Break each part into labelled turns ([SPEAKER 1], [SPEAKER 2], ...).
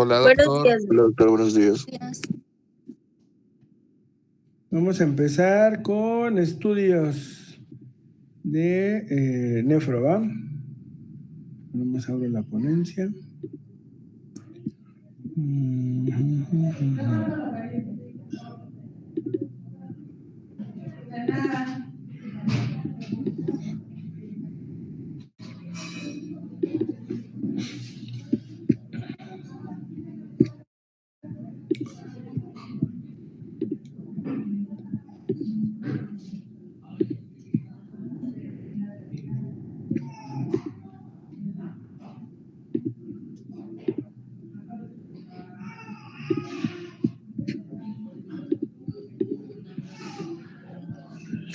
[SPEAKER 1] Hola,
[SPEAKER 2] Buenos
[SPEAKER 1] doctor.
[SPEAKER 2] días.
[SPEAKER 3] Hola, doctor, buenos días.
[SPEAKER 4] Vamos a empezar con estudios de nefro, ¿va? Nomás abro la ponencia.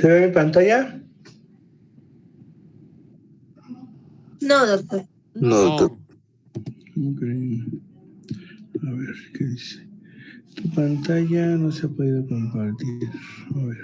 [SPEAKER 4] ¿Se ve mi pantalla?
[SPEAKER 2] No, doctor.
[SPEAKER 3] No, doctor.
[SPEAKER 4] Ok. A ver, ¿qué dice? Tu pantalla no se ha podido compartir. A ver.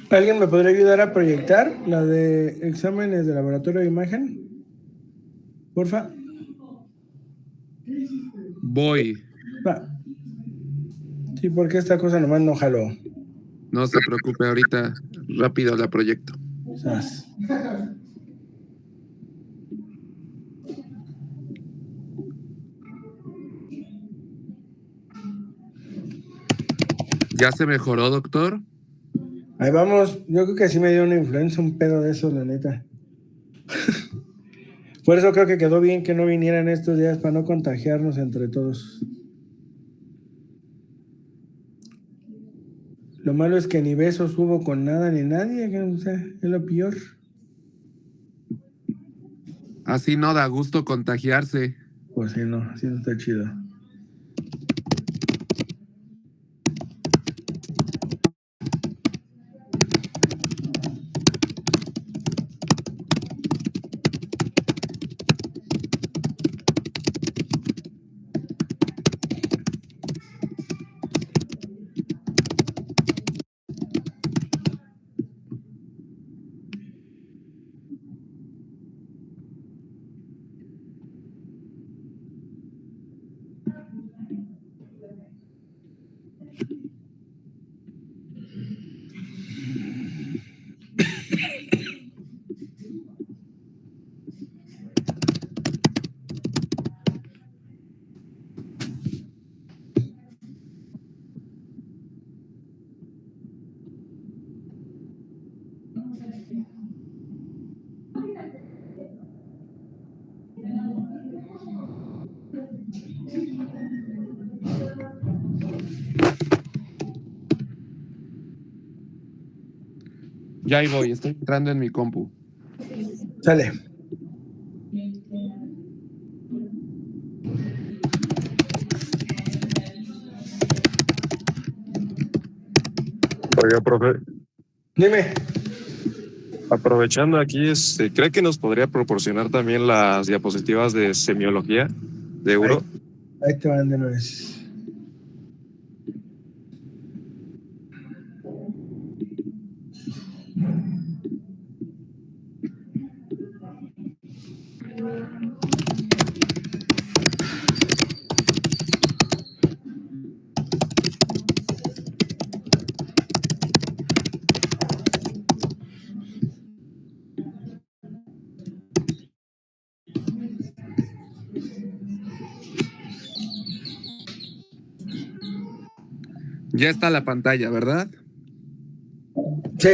[SPEAKER 4] ¿Alguien me podría ayudar a proyectar la de exámenes de laboratorio de imagen? Porfa.
[SPEAKER 1] Voy.
[SPEAKER 4] Va. Sí, porque esta cosa nomás no jaló.
[SPEAKER 1] No se preocupe, ahorita rápido la proyecto.
[SPEAKER 4] Sas.
[SPEAKER 1] ¿Ya se mejoró, doctor?
[SPEAKER 4] Ahí vamos. Yo creo que sí me dio una influenza, un pedo de esos, la neta. Por eso creo que quedó bien que no vinieran estos días para no contagiarnos entre todos. Lo malo es que ni besos hubo con nada ni nadie, que, o sea, es lo peor.
[SPEAKER 1] Así no da gusto contagiarse.
[SPEAKER 4] Pues sí, no, así no está chido.
[SPEAKER 1] Ya ahí voy, estoy entrando en mi compu.
[SPEAKER 4] Sale.
[SPEAKER 3] Oiga, profe,
[SPEAKER 4] Dime.
[SPEAKER 3] aprovechando aquí, ¿cree que nos podría proporcionar también las diapositivas de semiología de Uro?
[SPEAKER 4] Ahí te van de una vez.
[SPEAKER 1] Ya está la pantalla, ¿verdad?
[SPEAKER 4] Sí.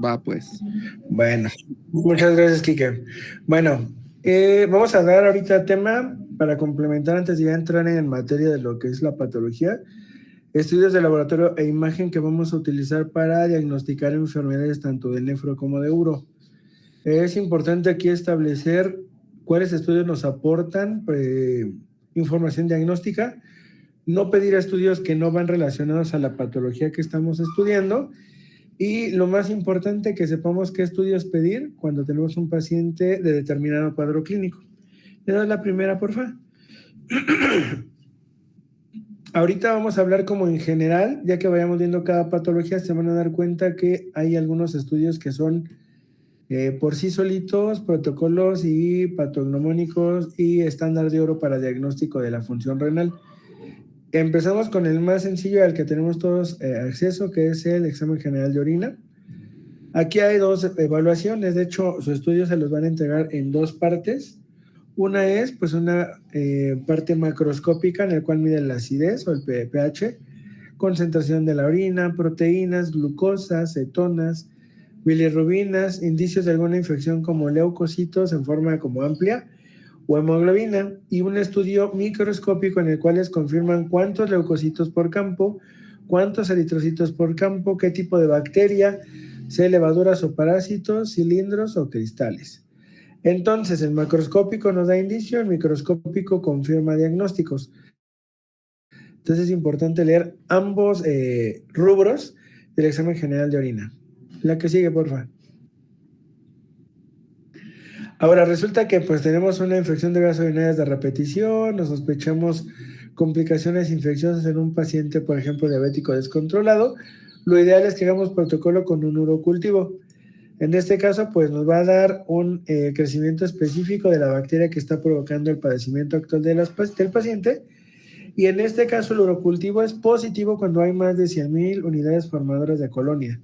[SPEAKER 1] Va pues.
[SPEAKER 4] Bueno, muchas gracias, Kike. Bueno, vamos a dar ahorita tema para complementar antes de ya entrar en materia de lo que es la patología. Estudios de laboratorio e imagen que vamos a utilizar para diagnosticar enfermedades tanto de nefro como de uro. Es importante aquí establecer cuáles estudios nos aportan información diagnóstica, no pedir estudios que no van relacionados a la patología que estamos estudiando y lo más importante, que sepamos qué estudios pedir cuando tenemos un paciente de determinado cuadro clínico. ¿Le das la primera, porfa? Ahorita vamos a hablar como en general, ya que vayamos viendo cada patología, se van a dar cuenta que hay algunos estudios que son por sí solitos, protocolos y patognomónicos y estándar de oro para diagnóstico de la función renal. Empezamos con el más sencillo al que tenemos todos acceso, que es el examen general de orina. Aquí hay dos evaluaciones, de hecho, sus estudios se los van a entregar en dos partes. Una es pues una parte macroscópica en la cual mide la acidez o el pH, concentración de la orina, proteínas, glucosa, cetonas, bilirrubinas, indicios de alguna infección como leucocitos en forma como amplia o hemoglobina, y un estudio microscópico en el cual les confirman cuántos leucocitos por campo, cuántos eritrocitos por campo, qué tipo de bacteria, sea levaduras o parásitos, cilindros o cristales. Entonces, el macroscópico nos da indicio, el microscópico confirma diagnósticos. Entonces es importante leer ambos rubros del examen general de orina. La que sigue, porfa. Ahora, resulta que pues tenemos una infección de vías urinarias de repetición, nos sospechamos complicaciones infecciosas en un paciente, por ejemplo, diabético descontrolado, lo ideal es que hagamos protocolo con un urocultivo. En este caso, pues nos va a dar un crecimiento específico de la bacteria que está provocando el padecimiento actual del paciente. Y en este caso, el urocultivo es positivo cuando hay más de 100.000 unidades formadoras de colonia.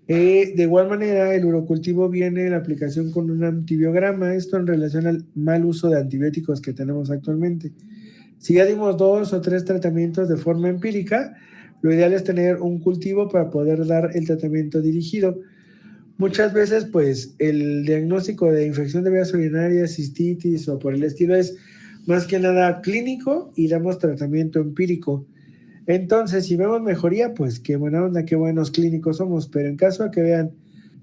[SPEAKER 4] De igual manera, el urocultivo viene en la aplicación con un antibiograma, esto en relación al mal uso de antibióticos que tenemos actualmente. Si ya dimos 2 o 3 tratamientos de forma empírica, lo ideal es tener un cultivo para poder dar el tratamiento dirigido. Muchas veces, pues, el diagnóstico de infección de vías urinarias, cistitis o por el estilo es más que nada clínico y damos tratamiento empírico. Entonces, si vemos mejoría, pues qué buena onda, qué buenos clínicos somos, pero en caso de que vean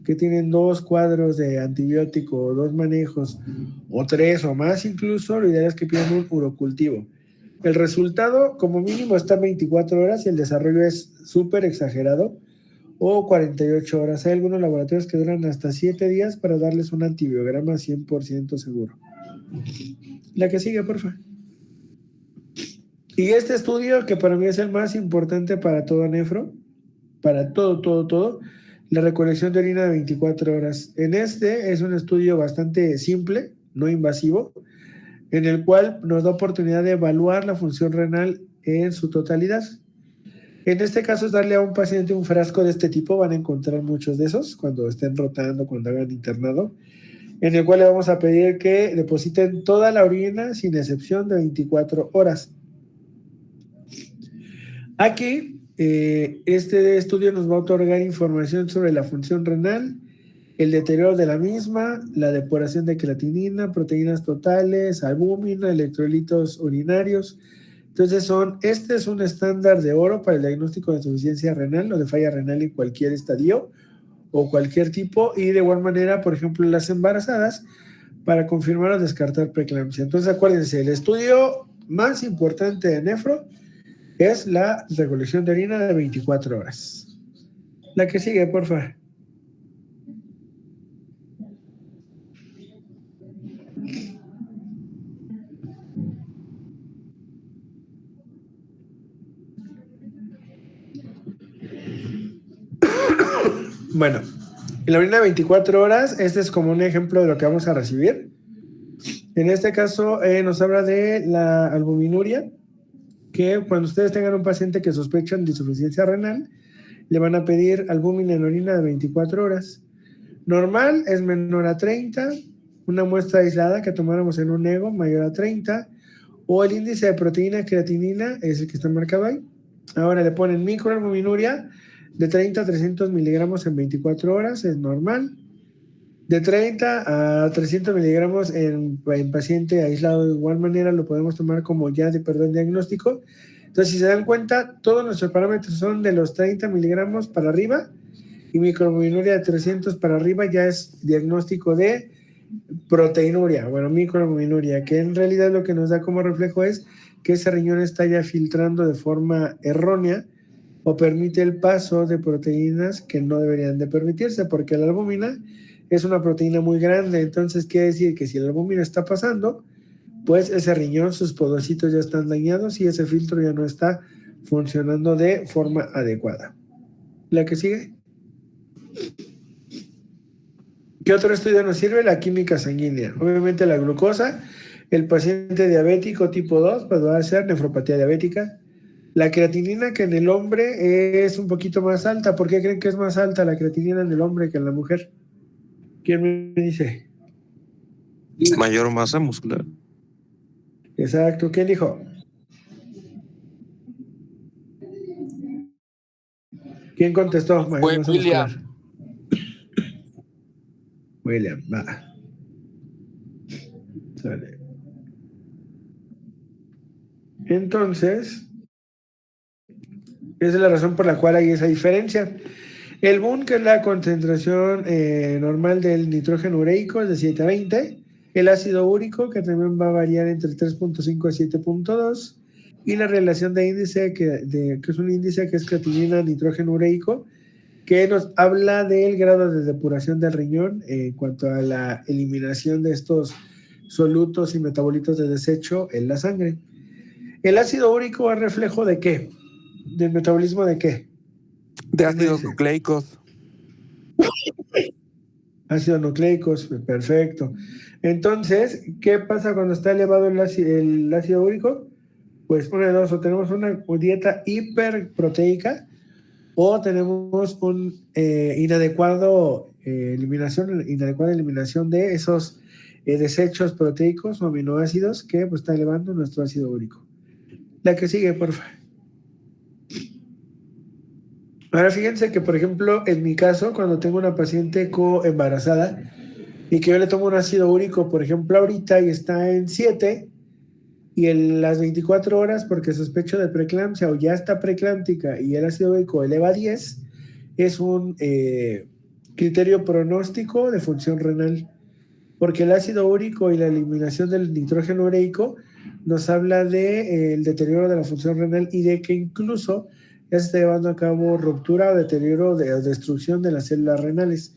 [SPEAKER 4] que tienen 2 cuadros de antibiótico, o 2 manejos, o 3 o más incluso, lo ideal es que pidan un urocultivo. El resultado, como mínimo, está en 24 horas y el desarrollo es súper exagerado, o 48 horas. Hay algunos laboratorios que duran hasta 7 días para darles un antibiograma 100% seguro. La que sigue, por favor. Y este estudio, que para mí es el más importante para todo nefro, para todo, la recolección de orina de 24 horas. En este es un estudio bastante simple, no invasivo, en el cual nos da oportunidad de evaluar la función renal en su totalidad. En este caso es darle a un paciente un frasco de este tipo, van a encontrar muchos de esos cuando estén rotando, cuando hagan internado, en el cual le vamos a pedir que depositen toda la orina sin excepción de 24 horas. Aquí, este estudio nos va a otorgar información sobre la función renal, el deterioro de la misma, la depuración de creatinina, proteínas totales, albúmina, electrolitos urinarios. Entonces este es un estándar de oro para el diagnóstico de insuficiencia renal o de falla renal en cualquier estadio o cualquier tipo, y de igual manera, por ejemplo, en las embarazadas, para confirmar o descartar preeclampsia. Entonces, acuérdense, el estudio más importante de nefro es la recolección de orina de 24 horas. La que sigue, por favor. Bueno, en la orina de 24 horas, este es como un ejemplo de lo que vamos a recibir. En este caso, nos habla de la albuminuria, que cuando ustedes tengan un paciente que sospechan de insuficiencia renal, le van a pedir albúmina en orina de 24 horas. Normal es menor a 30, una muestra aislada que tomáramos en un ego mayor a 30, o el índice de proteína creatinina es el que está marcado ahí. Ahora le ponen microalbuminuria de 30 a 300 miligramos en 24 horas, es normal. De 30 a 300 miligramos en paciente aislado, de igual manera lo podemos tomar como ya de diagnóstico. Entonces, si se dan cuenta, todos nuestros parámetros son de los 30 miligramos para arriba, y microalbuminuria de 300 para arriba ya es diagnóstico de proteinuria, microalbuminuria, que en realidad lo que nos da como reflejo es que ese riñón está ya filtrando de forma errónea o permite el paso de proteínas que no deberían de permitirse, porque la albúmina es una proteína muy grande. Entonces quiere decir que si la albúmina está pasando, pues ese riñón, sus podocitos ya están dañados y ese filtro ya no está funcionando de forma adecuada. ¿La que sigue? ¿Qué otro estudio nos sirve? La química sanguínea. Obviamente la glucosa, el paciente diabético tipo 2 pues va a ser nefropatía diabética. La creatinina, que en el hombre es un poquito más alta. ¿Por qué creen que es más alta la creatinina en el hombre que en la mujer? ¿Quién me dice?
[SPEAKER 3] Mayor masa muscular.
[SPEAKER 4] Exacto. ¿Quién dijo? ¿Quién contestó?
[SPEAKER 5] Fue William.
[SPEAKER 4] William, va. Sale. Entonces, esa es la razón por la cual hay esa diferencia. El BUN, que es la concentración normal del nitrógeno ureico, es de 7 a 20. El ácido úrico, que también va a variar entre 3.5 y 7.2. Y la relación de índice, que es un índice que es creatinina nitrógeno ureico, que nos habla del grado de depuración del riñón en cuanto a la eliminación de estos solutos y metabolitos de desecho en la sangre. ¿El ácido úrico es reflejo de qué? ¿Del metabolismo de qué?
[SPEAKER 1] De
[SPEAKER 4] ¿Qué me
[SPEAKER 1] ácidos
[SPEAKER 4] dice?
[SPEAKER 1] nucleicos.
[SPEAKER 4] Ácidos nucleicos, perfecto. Entonces, ¿qué pasa cuando está elevado el ácido úrico? Pues una de dos, o tenemos una dieta hiperproteica o tenemos un inadecuada eliminación de esos desechos proteicos o aminoácidos que pues, está elevando nuestro ácido úrico. La que sigue, por favor. Ahora fíjense que, por ejemplo, en mi caso, cuando tengo una paciente embarazada y que yo le tomo un ácido úrico, por ejemplo, ahorita y está en 7 y en las 24 horas, porque sospecho de preeclampsia o ya está preeclámptica y el ácido úrico eleva a 10, es un criterio pronóstico de función renal, porque el ácido úrico y la eliminación del nitrógeno ureico nos habla del deterioro de la función renal y de que incluso ya se está llevando a cabo ruptura o deterioro o destrucción de las células renales.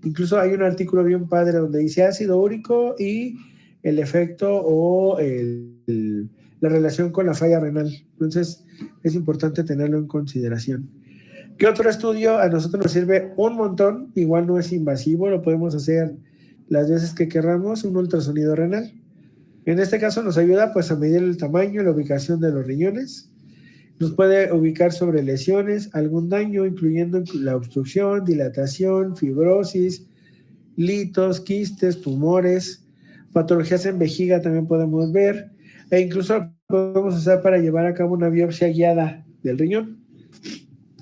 [SPEAKER 4] Incluso hay un artículo bien padre donde dice ácido úrico y el efecto o la relación con la falla renal. Entonces es importante tenerlo en consideración. ¿Qué otro estudio a nosotros nos sirve un montón? Igual no es invasivo, lo podemos hacer las veces que queramos, un ultrasonido renal. En este caso nos ayuda pues a medir el tamaño y la ubicación de los riñones. Nos puede ubicar sobre lesiones, algún daño, incluyendo la obstrucción, dilatación, fibrosis, litos, quistes, tumores, patologías en vejiga también podemos ver, e incluso podemos usar para llevar a cabo una biopsia guiada del riñón.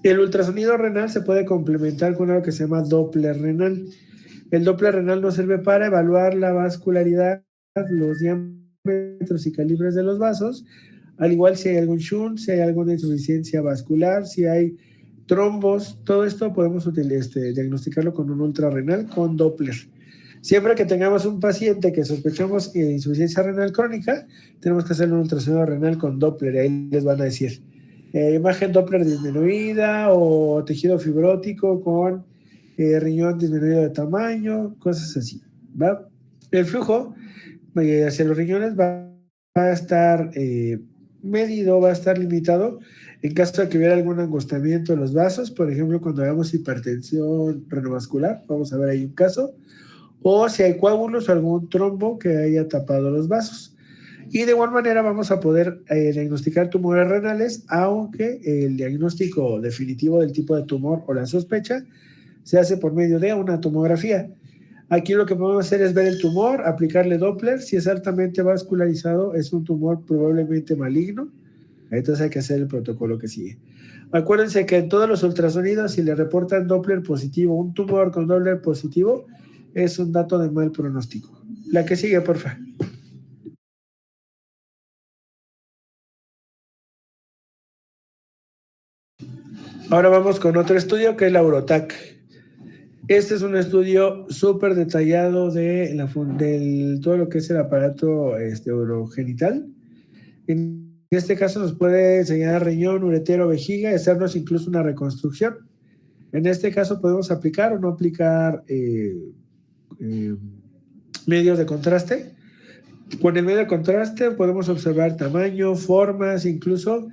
[SPEAKER 4] El ultrasonido renal se puede complementar con algo que se llama Doppler renal. El Doppler renal nos sirve para evaluar la vascularidad, los diámetros y calibres de los vasos, al igual si hay algún shunt, si hay alguna insuficiencia vascular, si hay trombos, todo esto podemos diagnosticarlo con un ultrarrenal con Doppler. Siempre que tengamos un paciente que sospechamos insuficiencia renal crónica, tenemos que hacer un ultrasonido renal con Doppler, y ahí les van a decir imagen Doppler disminuida o tejido fibrótico con riñón disminuido de tamaño, cosas así, ¿va? El flujo hacia los riñones va a estar medido, va a estar limitado en caso de que hubiera algún angostiamiento de los vasos, por ejemplo, cuando hagamos hipertensión renovascular, vamos a ver ahí un caso, o si hay coágulos o algún trombo que haya tapado los vasos. Y de igual manera vamos a poder diagnosticar tumores renales, aunque el diagnóstico definitivo del tipo de tumor o la sospecha se hace por medio de una tomografía. Aquí lo que podemos hacer es ver el tumor, aplicarle Doppler. Si es altamente vascularizado, es un tumor probablemente maligno. Entonces hay que hacer el protocolo que sigue. Acuérdense que en todos los ultrasonidos, si le reportan Doppler positivo, un tumor con Doppler positivo, es un dato de mal pronóstico. La que sigue, por favor. Ahora vamos con otro estudio que es la Eurotac. Este es un estudio súper detallado de todo lo que es el aparato urogenital. En este caso nos puede enseñar riñón, uretero, vejiga y hacernos incluso una reconstrucción. En este caso podemos aplicar o no aplicar medios de contraste. Con el medio de contraste podemos observar tamaño, formas, incluso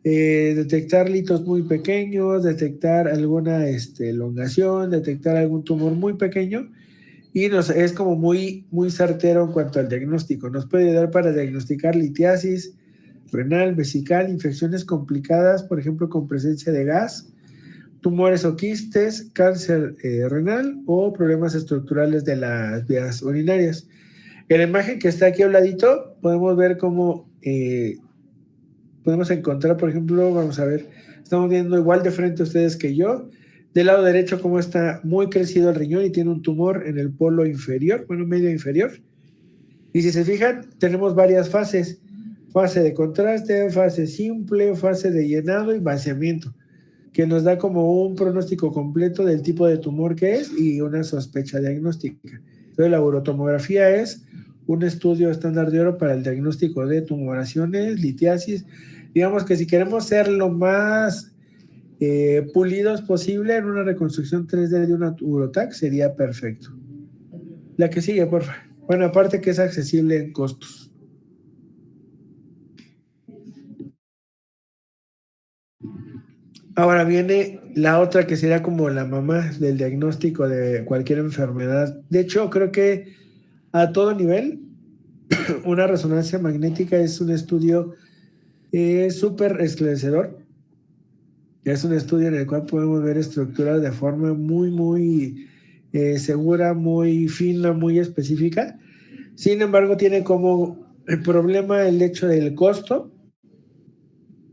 [SPEAKER 4] detectar litos muy pequeños, detectar alguna elongación, detectar algún tumor muy pequeño y es como muy certero en cuanto al diagnóstico. Nos puede ayudar para diagnosticar litiasis renal, vesical, infecciones complicadas, por ejemplo, con presencia de gas, tumores o quistes, cáncer renal o problemas estructurales de las vías urinarias. En la imagen que está aquí a un ladito, podemos ver cómo podemos encontrar, por ejemplo, vamos a ver, estamos viendo igual de frente a ustedes que yo, del lado derecho cómo está muy crecido el riñón y tiene un tumor en el polo inferior, bueno, medio inferior. Y si se fijan, tenemos varias fases, fase de contraste, fase simple, fase de llenado y vaciamiento, que nos da como un pronóstico completo del tipo de tumor que es y una sospecha diagnóstica. Entonces la urotomografía es un estudio estándar de oro para el diagnóstico de tumoraciones, litiasis. Digamos que si queremos ser lo más pulidos posible en una reconstrucción 3D de una Urotac sería perfecto. La que sigue, por favor. Bueno, aparte que es accesible en costos. Ahora viene la otra que sería como la mamá del diagnóstico de cualquier enfermedad. De hecho, creo que a todo nivel, una resonancia magnética es un estudio súper esclarecedor. Es un estudio en el cual podemos ver estructuras de forma muy segura, muy fina, muy específica. Sin embargo, tiene como el problema el hecho del costo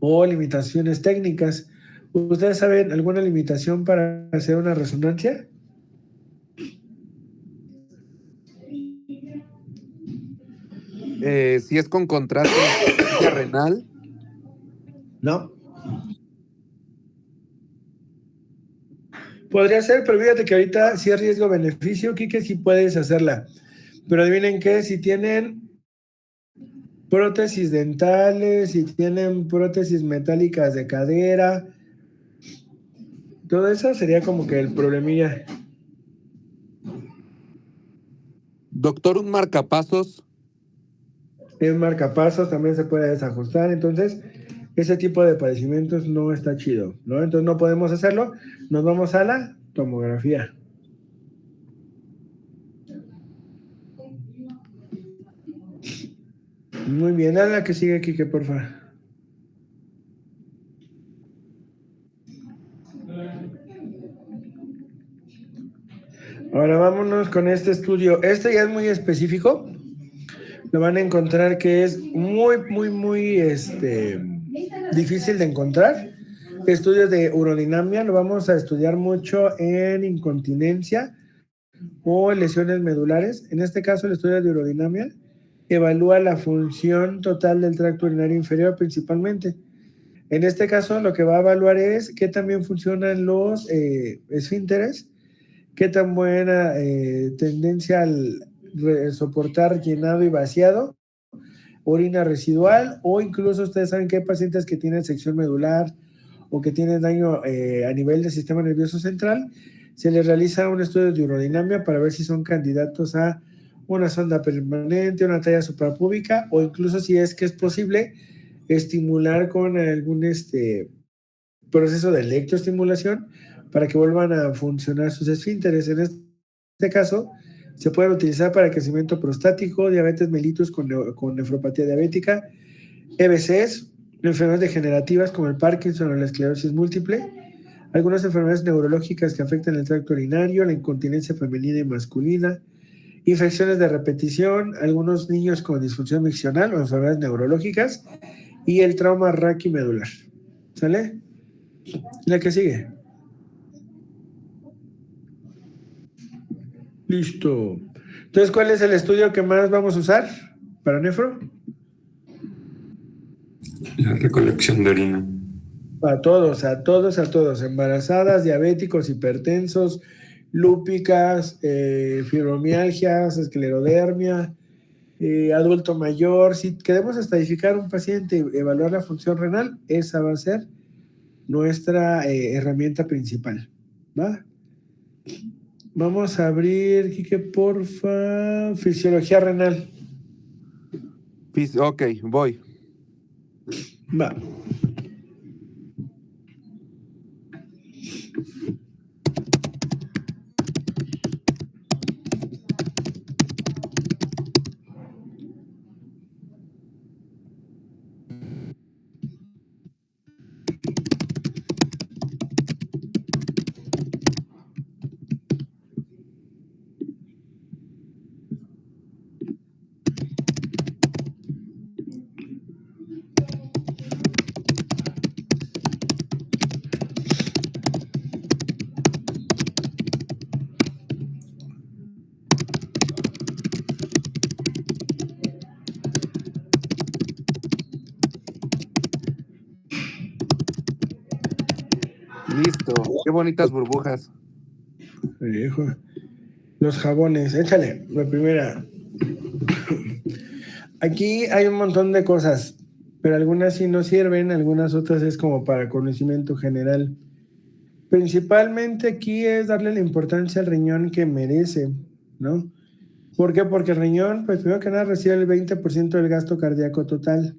[SPEAKER 4] o limitaciones técnicas. ¿Ustedes saben alguna limitación para hacer una resonancia?
[SPEAKER 1] Si es con contraste renal,
[SPEAKER 4] No. Podría ser, pero fíjate que ahorita si es riesgo-beneficio, Quique, sí puedes hacerla. Pero adivinen qué, si tienen prótesis dentales, si tienen prótesis metálicas de cadera, todo eso sería como que el problemilla.
[SPEAKER 1] doctor, un marcapasos.
[SPEAKER 4] En marcapasos también se puede desajustar, entonces ese tipo de padecimientos no está chido, ¿no? Entonces no podemos hacerlo, nos vamos a la tomografía. Muy bien, dale la que sigue, Quique, por favor. Ahora vámonos con este estudio. Este ya es muy específico. Lo van a encontrar que es muy difícil de encontrar. Estudios de urodinamia lo vamos a estudiar mucho en incontinencia o lesiones medulares. En este caso, el estudio de urodinamia evalúa la función total del tracto urinario inferior principalmente. En este caso, lo que va a evaluar es qué tan bien funcionan los esfínteres, qué tan buena tendencia al soportar llenado y vaciado, orina residual, o incluso ustedes saben que hay pacientes que tienen sección medular o que tienen daño a nivel del sistema nervioso central. Se les realiza un estudio de urodinamia para ver si son candidatos a una sonda permanente, una talla suprapúbica, o incluso si es que es posible estimular con algún proceso de electroestimulación para que vuelvan a funcionar sus esfínteres. En este caso, se pueden utilizar para crecimiento prostático, diabetes mellitus con nefropatía diabética, EBCs, enfermedades degenerativas como el Parkinson o la esclerosis múltiple, algunas enfermedades neurológicas que afectan el tracto urinario, la incontinencia femenina y masculina, infecciones de repetición, algunos niños con disfunción miccional o enfermedades neurológicas y el trauma raquimedular. ¿Sale? La que sigue. Listo. Entonces, ¿cuál es el estudio que más vamos a usar para nefro?
[SPEAKER 5] La recolección de orina.
[SPEAKER 4] A todos. Embarazadas, diabéticos, hipertensos, lúpicas, fibromialgias, esclerodermia, adulto mayor. Si queremos estadificar un paciente y evaluar la función renal, esa va a ser nuestra herramienta principal. ¿Va? Vamos a abrir, Quique, porfa, fisiología renal.
[SPEAKER 1] Ok, voy.
[SPEAKER 4] Va.
[SPEAKER 1] Listo. Qué bonitas burbujas.
[SPEAKER 4] Hijo. Los jabones, échale, la primera. Aquí hay un montón de cosas, pero algunas sí no sirven, algunas otras es como para conocimiento general. Principalmente aquí es darle la importancia al riñón que merece, ¿no? ¿Por qué? Porque el riñón, pues primero que nada, recibe el 20% del gasto cardíaco total.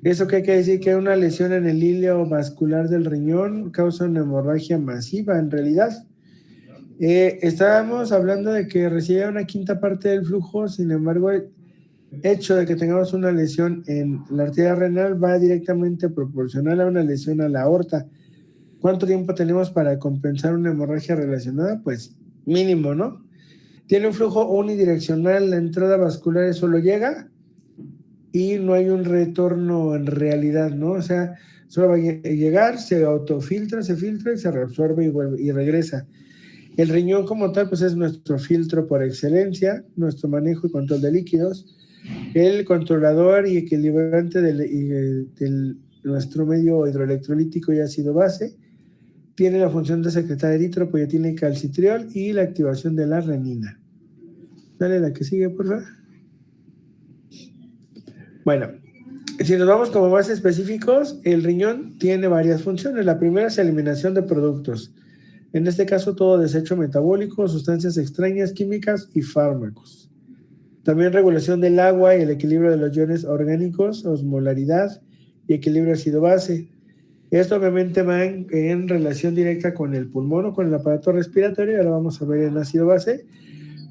[SPEAKER 4] ¿Eso qué quiere decir? Que una lesión en el hilo vascular del riñón causa una hemorragia masiva, en realidad. Estábamos hablando de que recibe una quinta parte del flujo, sin embargo, el hecho de que tengamos una lesión en la arteria renal va directamente proporcional a una lesión a la aorta. ¿Cuánto tiempo tenemos para compensar una hemorragia relacionada? Pues mínimo, ¿no? Tiene un flujo unidireccional, la entrada vascular solo llega y no hay un retorno en realidad, ¿no? O sea, solo va a llegar, se autofiltra, se filtra y se reabsorbe y vuelve y regresa. El riñón como tal, pues es nuestro filtro por excelencia, nuestro manejo y control de líquidos, el controlador y equilibrante del nuestro medio hidroelectrolítico y ácido base. Tiene la función de secretar eritropoyetina y calcitriol y la activación de la renina. Dale la que sigue, por favor. Bueno, si nos vamos como más específicos, el riñón tiene varias funciones. La primera es eliminación de productos. En este caso, todo desecho metabólico, sustancias extrañas, químicas y fármacos. También regulación del agua y el equilibrio de los iones orgánicos, osmolaridad y equilibrio ácido-base. Esto obviamente va en relación directa con el pulmón o con el aparato respiratorio, ya lo vamos a ver en ácido-base,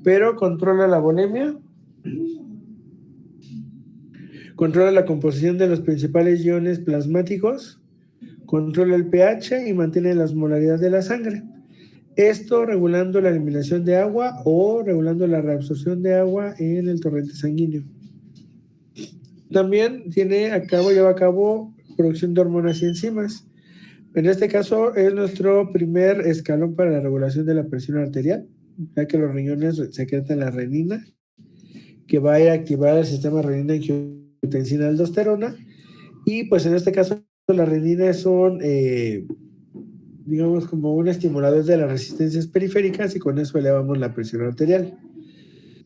[SPEAKER 4] pero controla la volemia, controla la composición de los principales iones plasmáticos, controla el pH y mantiene la osmolaridad de la sangre. Esto regulando la eliminación de agua o regulando la reabsorción de agua en el torrente sanguíneo. También lleva a cabo producción de hormonas y enzimas. En este caso es nuestro primer escalón para la regulación de la presión arterial, ya que los riñones secretan la renina, que va a ir a activar el sistema renina-angiotensina-aldosterona, y pues en este caso las reninas son digamos, como un estimulador de las resistencias periféricas y con eso elevamos la presión arterial.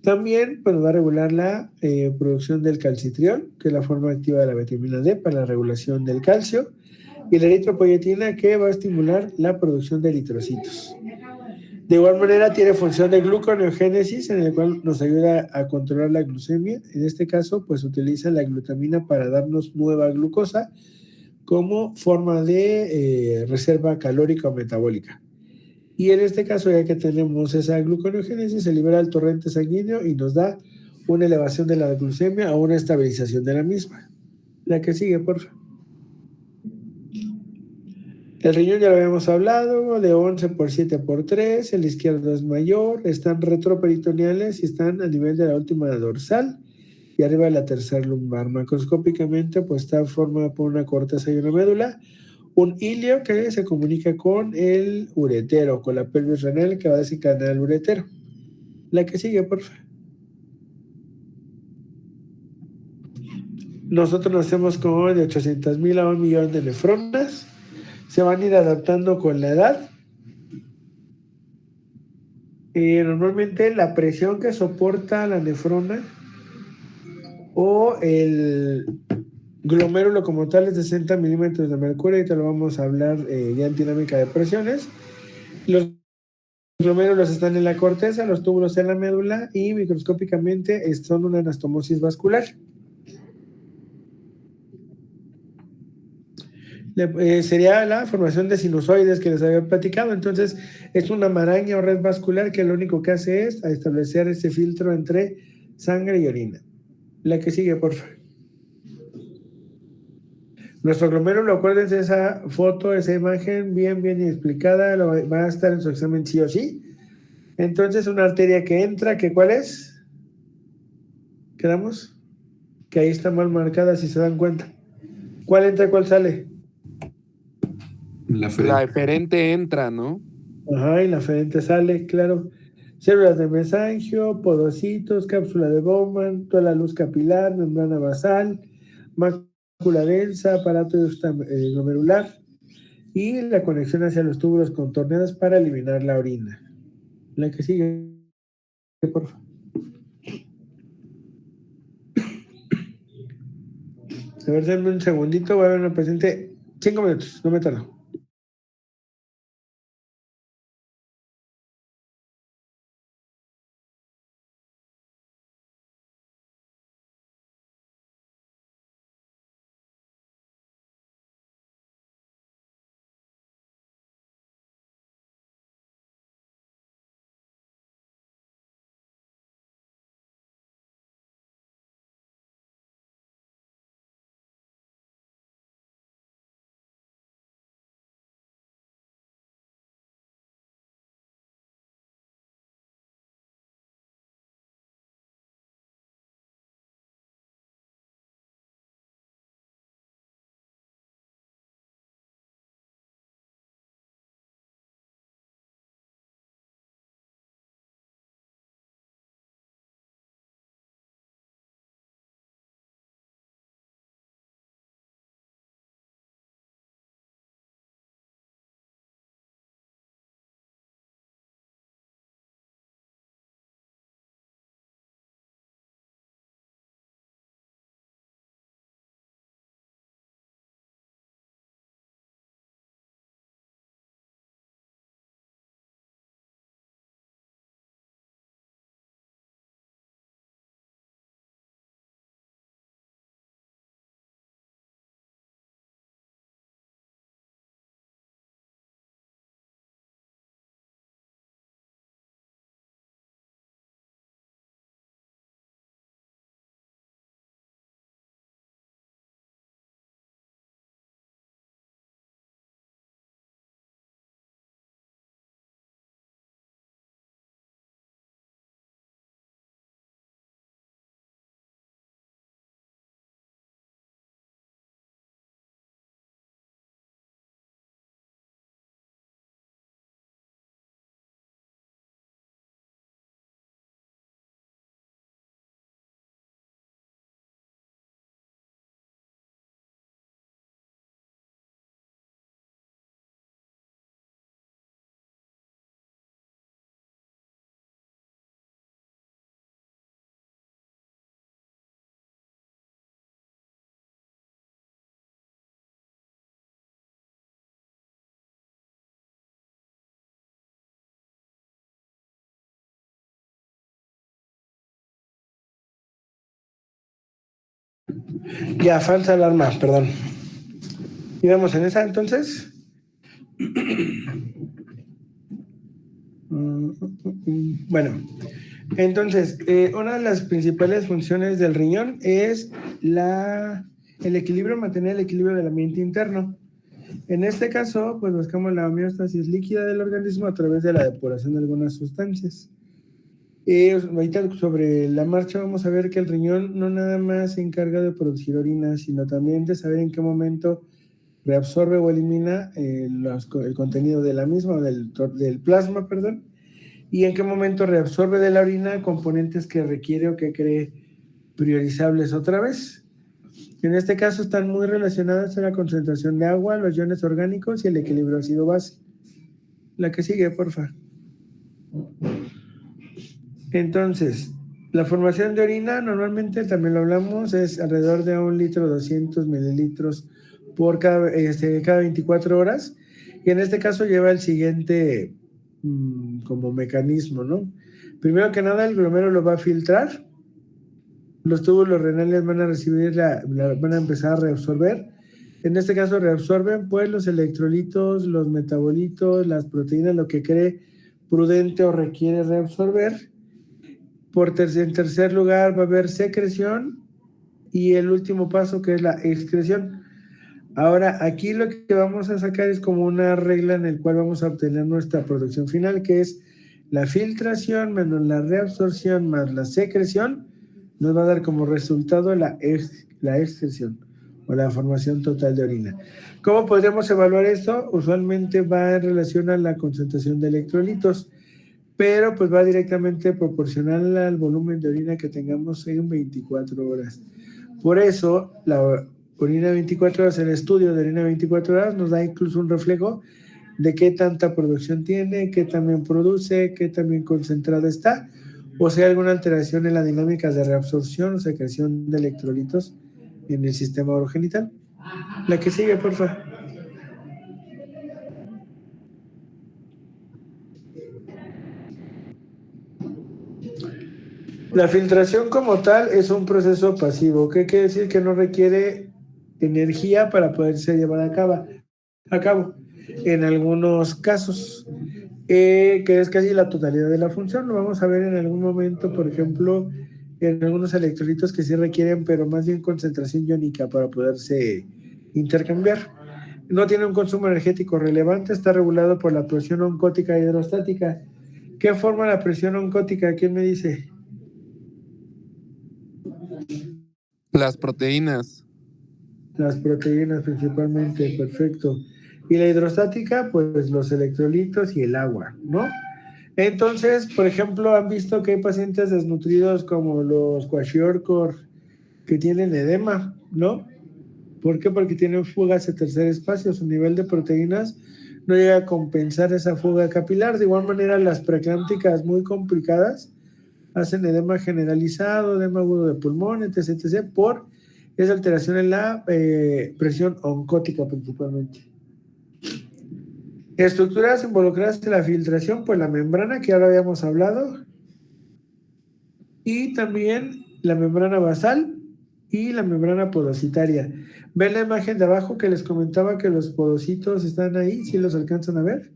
[SPEAKER 4] También pues, va a regular la producción del calcitriol, que es la forma activa de la vitamina D para la regulación del calcio, y la eritropoyetina, que va a estimular la producción de eritrocitos. De igual manera tiene función de gluconeogénesis, en el cual nos ayuda a controlar la glucemia. En este caso, pues utiliza la glutamina para darnos nueva glucosa, como forma de reserva calórica o metabólica. Y en este caso, ya que tenemos esa gluconeogénesis, se libera el torrente sanguíneo y nos da una elevación de la glucemia o una estabilización de la misma. La que sigue, por favor. El riñón ya lo habíamos hablado, de 11 por 7 por 3, el izquierdo es mayor, están retroperitoneales y están a nivel de la última dorsal y arriba de la tercera lumbar. Macroscópicamente, pues está formada por una corteza y una médula, un hilio que se comunica con el uretero, con la pelvis renal que va a desencadenar el uretero. La que sigue, por favor. Nosotros nacemos con de 800,000 a 1,000,000 de nefronas. Se van a ir adaptando con la edad. Normalmente la presión que soporta la nefrona o el glomérulo como tal es de 60 milímetros de mercurio, y te lo vamos a hablar ya en dinámica de presiones. Los glomérulos están en la corteza, los túbulos en la médula y microscópicamente son una anastomosis vascular. Sería la formación de sinusoides que les había platicado. Entonces es una maraña o red vascular que lo único que hace es establecer ese filtro entre sangre y orina. La que sigue, por favor. Nuestro glomérulo, acuérdense esa foto, esa imagen bien explicada, va a estar en su examen sí o sí. Entonces una arteria que entra, ¿que cuál es? ¿Quedamos? Que ahí está mal marcada si se dan cuenta. ¿Cuál entra y cuál sale?
[SPEAKER 5] La
[SPEAKER 1] La eferente entra, ¿no?
[SPEAKER 4] Ajá, y la ferente sale, claro. Células de mesangio, podocitos, cápsula de Bowman, toda la luz capilar, membrana basal, mácula densa, aparato glomerular y la conexión hacia los túbulos contorneados para eliminar la orina. La que sigue, por favor. A ver, denme un segundito, voy a ver una paciente. 5 minutos, no me tardo. Ya, falsa alarma, perdón. ¿Íbamos en esa entonces? Bueno, entonces, una de las principales funciones del riñón es el equilibrio, mantener el equilibrio del ambiente interno. En este caso, pues buscamos la homeostasis líquida del organismo a través de la depuración de algunas sustancias. Ahorita sobre la marcha vamos a ver que el riñón no nada más se encarga de producir orina, sino también de saber en qué momento reabsorbe o elimina el contenido de la misma, del plasma, perdón, y en qué momento reabsorbe de la orina componentes que requiere o que cree priorizables otra vez. En este caso están muy relacionadas a la concentración de agua, los iones orgánicos y el equilibrio ácido-base. La que sigue, porfa. Entonces, la formación de orina normalmente, también lo hablamos, es alrededor de 1 litro 200 mililitros por cada 24 horas. Y en este caso lleva el siguiente como mecanismo, ¿no? Primero que nada, el glomérulo lo va a filtrar. Los túbulos renales van a recibir, van a empezar a reabsorber. En este caso reabsorben pues los electrolitos, los metabolitos, las proteínas, lo que cree prudente o requiere reabsorber. En tercer lugar va a haber secreción y el último paso que es la excreción. Ahora, aquí lo que vamos a sacar es como una regla en el cual vamos a obtener nuestra producción final, que es la filtración menos la reabsorción más la secreción, nos va a dar como resultado la excreción o la formación total de orina. ¿Cómo podríamos evaluar esto? Usualmente va en relación a la concentración de electrolitos, pero pues va directamente proporcional al volumen de orina que tengamos en 24 horas. Por eso, la orina 24 horas, el estudio de orina 24 horas nos da incluso un reflejo de qué tanta producción tiene, qué también produce, qué también concentrada está, o sea, alguna alteración en las dinámicas de reabsorción o secreción de electrolitos en el sistema urogenital. La que sigue, por favor. La filtración como tal es un proceso pasivo. ¿Qué quiere decir? Que no requiere energía para poderse llevar a cabo en algunos casos, que es casi la totalidad de la función. Lo vamos a ver en algún momento, por ejemplo, en algunos electrolitos que sí requieren, pero más bien concentración iónica para poderse intercambiar. No tiene un consumo energético relevante, está regulado por la presión oncótica hidrostática. ¿Qué forma la presión oncótica? ¿Quién me dice?
[SPEAKER 1] Las proteínas.
[SPEAKER 4] Las proteínas principalmente, perfecto. Y la hidrostática, pues los electrolitos y el agua, ¿no? Entonces, por ejemplo, han visto que hay pacientes desnutridos como los kwashiorkor que tienen edema, ¿no? ¿Por qué? Porque tienen fugas de tercer espacio, su nivel de proteínas no llega a compensar esa fuga capilar. De igual manera, las preeclámpticas muy complicadas hacen edema generalizado, edema agudo de pulmón, etc., etc., por esa alteración en la presión oncótica principalmente. Estructuras involucradas en la filtración, pues la membrana que ahora habíamos hablado, y también la membrana basal y la membrana podocitaria. ¿Ven la imagen de abajo que les comentaba que los podocitos están ahí? ¿Sí los alcanzan a ver?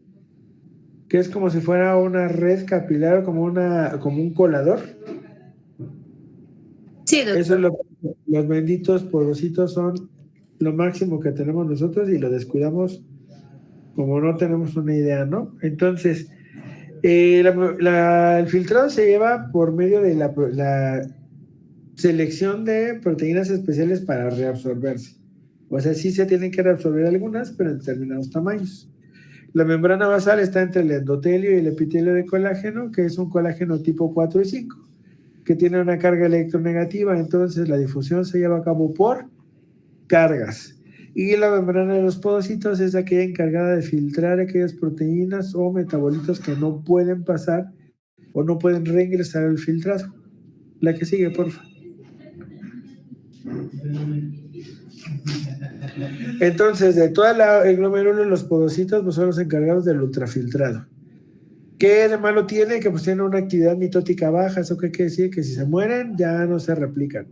[SPEAKER 4] Que es como si fuera una red capilar, como un colador.
[SPEAKER 2] Sí, doctor.
[SPEAKER 4] Eso es los benditos porocitos son lo máximo que tenemos nosotros y lo descuidamos como no tenemos una idea, ¿no? Entonces, el filtrado se lleva por medio de la selección de proteínas especiales para reabsorberse. O sea, sí se tienen que reabsorber algunas, pero en determinados tamaños. La membrana basal está entre el endotelio y el epitelio de colágeno, que es un colágeno tipo 4 y 5, que tiene una carga electronegativa, entonces la difusión se lleva a cabo por cargas. Y la membrana de los podocitos es aquella encargada de filtrar aquellas proteínas o metabolitos que no pueden pasar o no pueden reingresar al filtrado. La que sigue, por favor. Entonces, de toda el glomérulo, los podocitos pues, son los encargados del ultrafiltrado. ¿Qué de malo tiene? Que pues tienen una actividad mitótica baja. ¿Eso qué quiere decir? Que si se mueren ya no se replican.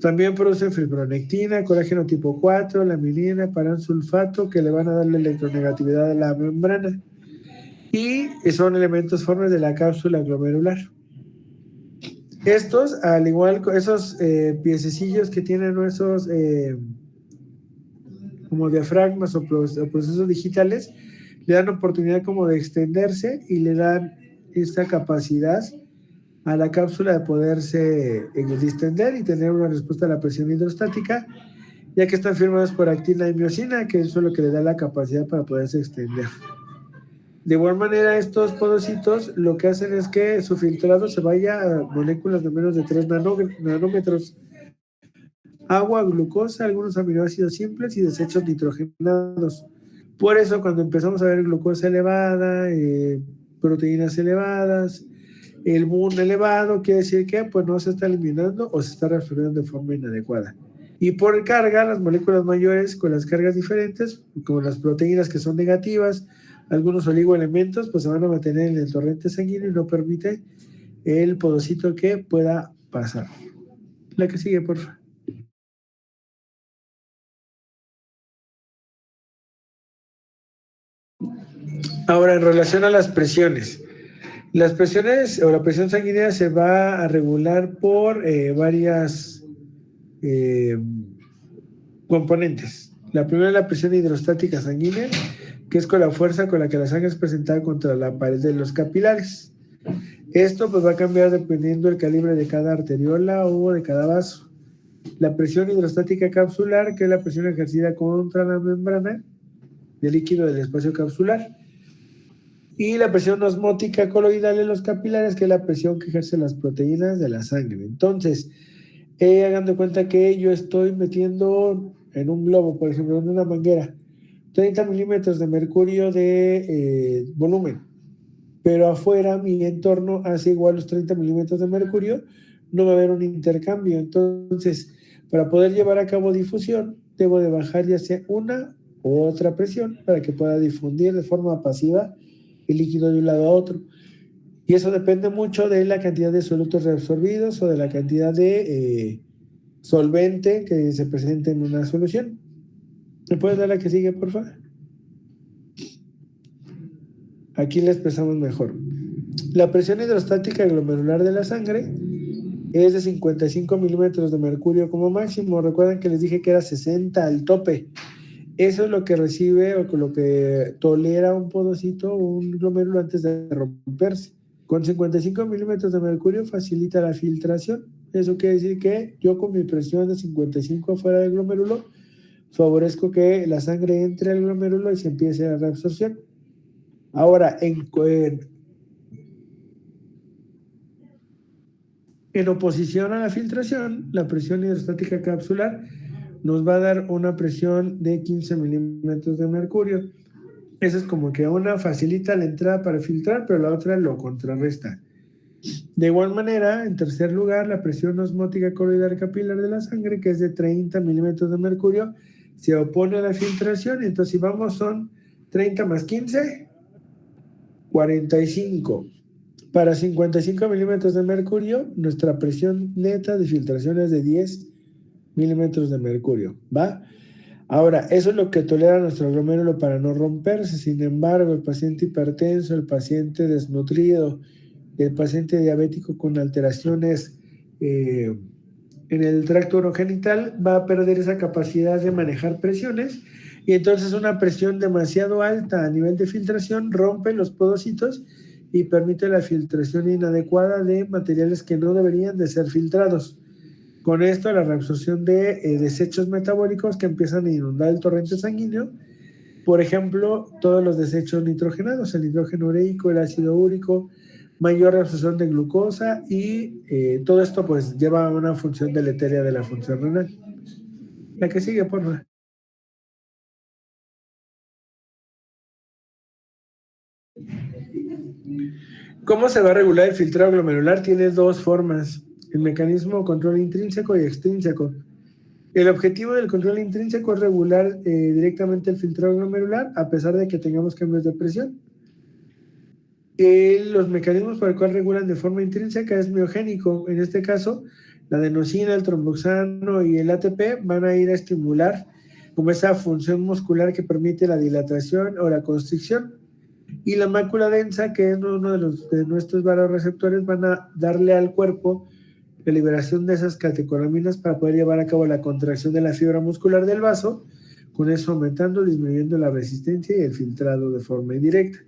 [SPEAKER 4] También producen fibronectina, colágeno tipo 4, lamilina, paransulfato, que le van a dar la electronegatividad a la membrana. Y son elementos formes de la cápsula glomerular. Estos, al igual que esos piececillos que tienen esos como diafragmas o procesos digitales, le dan oportunidad como de extenderse y le dan esta capacidad a la cápsula de poderse distender y tener una respuesta a la presión hidrostática, ya que están firmados por actina y miosina, que eso es lo que le da la capacidad para poderse extender. De igual manera, estos podocitos lo que hacen es que su filtrado se vaya a moléculas de menos de 3 nanómetros. Agua, glucosa, algunos aminoácidos simples y desechos nitrogenados. Por eso, cuando empezamos a ver glucosa elevada, proteínas elevadas, el BUN elevado, quiere decir que pues no se está eliminando o se está reabsorbiendo de forma inadecuada. Y por carga, las moléculas mayores con las cargas diferentes, como las proteínas que son negativas, algunos oligoelementos, pues se van a mantener en el torrente sanguíneo y no permite el podocito que pueda pasar. La que sigue, por favor. Ahora, en relación a las presiones. Las presiones o la presión sanguínea se va a regular por varias componentes. La primera es la presión hidrostática sanguínea, que es con la fuerza con la que la sangre es presentada contra la pared de los capilares. Esto pues va a cambiar dependiendo del calibre de cada arteriola o de cada vaso. La presión hidrostática capsular, que es la presión ejercida contra la membrana del líquido del espacio capsular. Y la presión osmótica coloidal en los capilares, que es la presión que ejercen las proteínas de la sangre. Entonces, hagan de cuenta que yo estoy metiendo en un globo, por ejemplo, en una manguera, 30 milímetros de mercurio de volumen, pero afuera mi entorno hace igual los 30 milímetros de mercurio, no va a haber un intercambio. Entonces, para poder llevar a cabo difusión, debo de bajar ya sea una u otra presión para que pueda difundir de forma pasiva el líquido de un lado a otro. Y eso depende mucho de la cantidad de solutos reabsorbidos o de la cantidad de solvente que se presente en una solución. ¿Me puedes dar la que sigue, por favor? Aquí la expresamos mejor. La presión hidrostática glomerular de la sangre es de 55 milímetros de mercurio como máximo. Recuerden que les dije que era 60 al tope. Eso es lo que recibe o lo que tolera un podocito o un glomérulo antes de romperse. Con 55 milímetros de mercurio facilita la filtración. Eso quiere decir que yo con mi presión de 55 afuera del glomérulo favorezco que la sangre entre al glomérulo y se empiece la reabsorción. Ahora, en oposición a la filtración, la presión hidrostática capsular nos va a dar una presión de 15 milímetros de mercurio. Eso es como que una facilita la entrada para filtrar, pero la otra lo contrarresta. De igual manera, en tercer lugar, la presión osmótica coloidal capilar de la sangre, que es de 30 milímetros de mercurio, se opone a la filtración. Entonces, si vamos, son 30 más 15, 45. Para 55 milímetros de mercurio, nuestra presión neta de filtración es de 10 milímetros de mercurio, ¿va? Ahora, eso es lo que tolera nuestro glomérulo para no romperse. Sin embargo, el paciente hipertenso, el paciente desnutrido, el paciente diabético con alteraciones en el tracto urogenital va a perder esa capacidad de manejar presiones y entonces una presión demasiado alta a nivel de filtración rompe los podocitos y permite la filtración inadecuada de materiales que no deberían de ser filtrados. Con esto, la reabsorción de desechos metabólicos que empiezan a inundar el torrente sanguíneo, por ejemplo, todos los desechos nitrogenados, el nitrógeno ureico, el ácido úrico, mayor reabsorción de glucosa y todo esto pues lleva a una función deletérea de la función renal. La que sigue, por favor. ¿Cómo se va a regular el filtrado glomerular? Tiene dos formas: el mecanismo control intrínseco y extrínseco. El objetivo del control intrínseco es regular directamente el filtrado glomerular a pesar de que tengamos cambios de presión. Los mecanismos por el cual regulan de forma intrínseca es miogénico. En este caso, La adenosina, el tromboxano y el ATP van a ir a estimular como esa función muscular que permite la dilatación o la constricción. Y la mácula densa, que es uno de nuestros vasoreceptores, van a darle al cuerpo la liberación de esas catecolaminas para poder llevar a cabo la contracción de la fibra muscular del vaso, con eso aumentando, disminuyendo la resistencia y el filtrado de forma indirecta.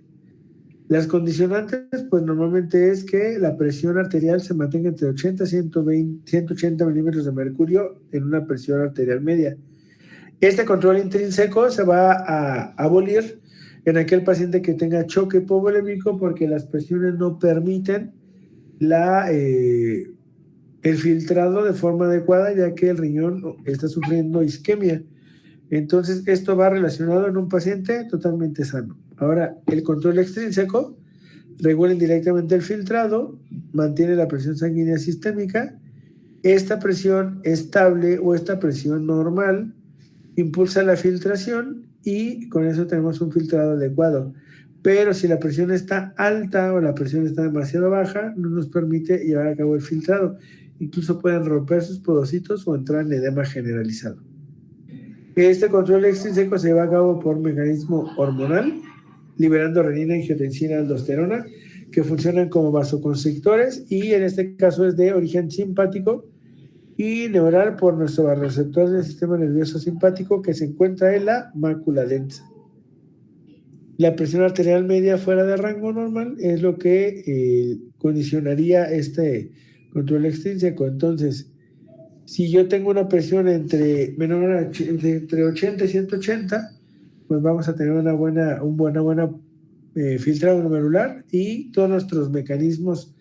[SPEAKER 4] Las condicionantes, pues normalmente es que la presión arterial se mantenga entre 80 y 180 milímetros de mercurio en una presión arterial media. Este control intrínseco se va a abolir en aquel paciente que tenga choque hipovolémico porque las presiones no permiten el filtrado de forma adecuada, ya que el riñón está sufriendo isquemia. Entonces, esto va relacionado en un paciente totalmente sano. Ahora, el control extrínseco regula indirectamente el filtrado, mantiene la presión sanguínea sistémica. Esta presión estable o esta presión normal impulsa la filtración y con eso tenemos un filtrado adecuado. Pero si la presión está alta o la presión está demasiado baja, no nos permite llevar a cabo el filtrado. Incluso pueden romper sus podocitos o entrar en edema generalizado. Este control extrínseco se lleva a cabo por mecanismo hormonal, liberando renina, angiotensina, aldosterona, que funcionan como vasoconstrictores y en este caso es de origen simpático y neural por nuestro vasoreceptor del sistema nervioso simpático que se encuentra en la mácula densa. La presión arterial media fuera de rango normal es lo que condicionaría este control extrínseco. Entonces, si yo tengo una presión entre 80 y 180, pues vamos a tener una buena filtrado glomerular y todos nuestros mecanismos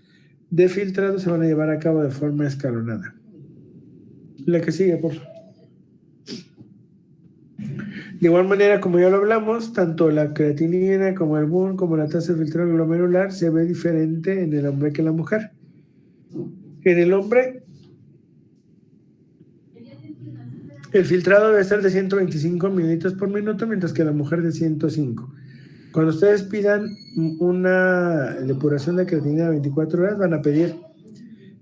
[SPEAKER 4] de filtrado se van a llevar a cabo de forma escalonada. La que sigue, por favor. De igual manera, como ya lo hablamos, tanto la creatinina como el BUN, como la tasa de filtrado glomerular se ve diferente en el hombre que en la mujer. En el hombre, el filtrado debe ser de 125 mililitros por minuto, mientras que la mujer de 105. Cuando ustedes pidan una depuración de creatinina de 24 horas, van a pedir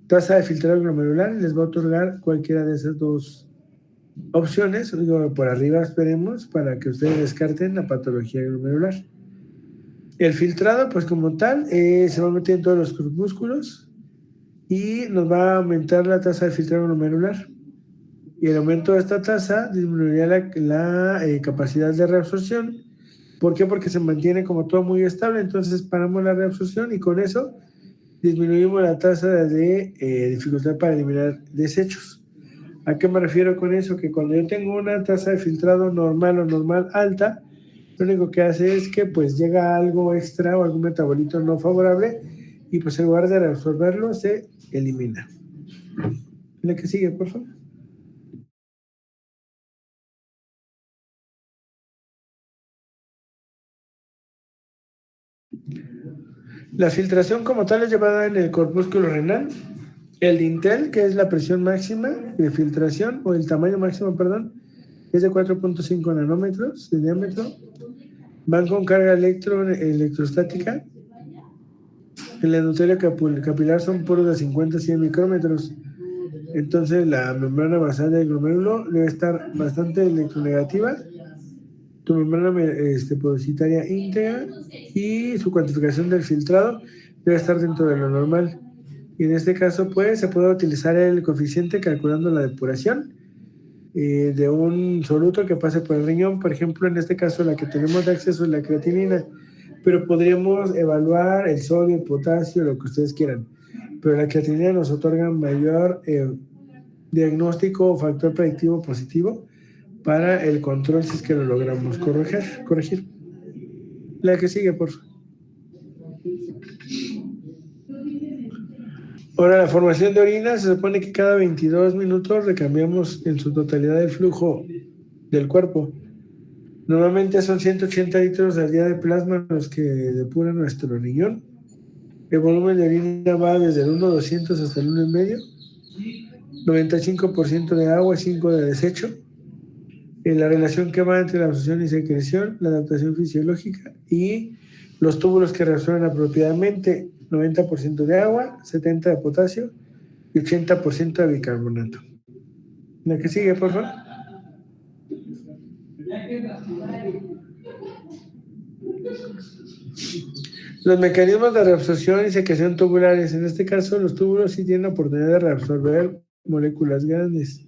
[SPEAKER 4] tasa de filtrado glomerular y les va a otorgar cualquiera de esas dos opciones. Digo, por arriba esperemos para que ustedes descarten la patología glomerular. El filtrado, pues como tal, se va a meter en todos los corpúsculos y nos va a aumentar la tasa de filtrado glomerular. Y el aumento de esta tasa disminuiría la capacidad de reabsorción. ¿Por qué? Porque se mantiene como todo muy estable, entonces paramos la reabsorción y con eso disminuimos la tasa de dificultad para eliminar desechos. ¿A qué me refiero con eso? Que cuando yo tengo una tasa de filtrado normal o normal alta, lo único que hace es que pues llega algo extra o algún metabolito no favorable y pues en lugar de reabsorberlo se elimina. La que sigue, por favor. La filtración como tal es llevada en el corpúsculo renal. El dintel, que es la presión máxima de filtración, o el tamaño máximo, perdón, es de 4.5 nanómetros de diámetro. Van con carga electrostática. El endotelio capilar son puros de 50 a 100 micrómetros. Entonces la membrana basal del glomérulo debe estar bastante electronegativa. Tu membrana podocitaria íntegra y su cuantificación del filtrado debe estar dentro de lo normal. Y en este caso, pues, se puede utilizar el coeficiente calculando la depuración de un soluto que pase por el riñón. Por ejemplo, en este caso, la que tenemos de acceso es la creatinina, pero podríamos evaluar el sodio, el potasio, lo que ustedes quieran. Pero la creatinina nos otorga mayor diagnóstico o factor predictivo positivo para el control si es que lo logramos corregir. La que sigue, por favor. Ahora, la formación de orina se supone que cada 22 minutos recambiamos en su totalidad el flujo del cuerpo. Normalmente son 180 litros al día de plasma los que depura nuestro riñón. El volumen de orina va desde el 1,200 hasta el 1,5. 95% de agua y 5% de desecho. La relación que va entre la absorción y secreción, la adaptación fisiológica y los túbulos que reabsorben apropiadamente, 90% de agua, 70% de potasio y 80% de bicarbonato. La que sigue, por favor. Los mecanismos de reabsorción y secreción tubulares. En este caso, los túbulos sí tienen la oportunidad de reabsorber moléculas grandes.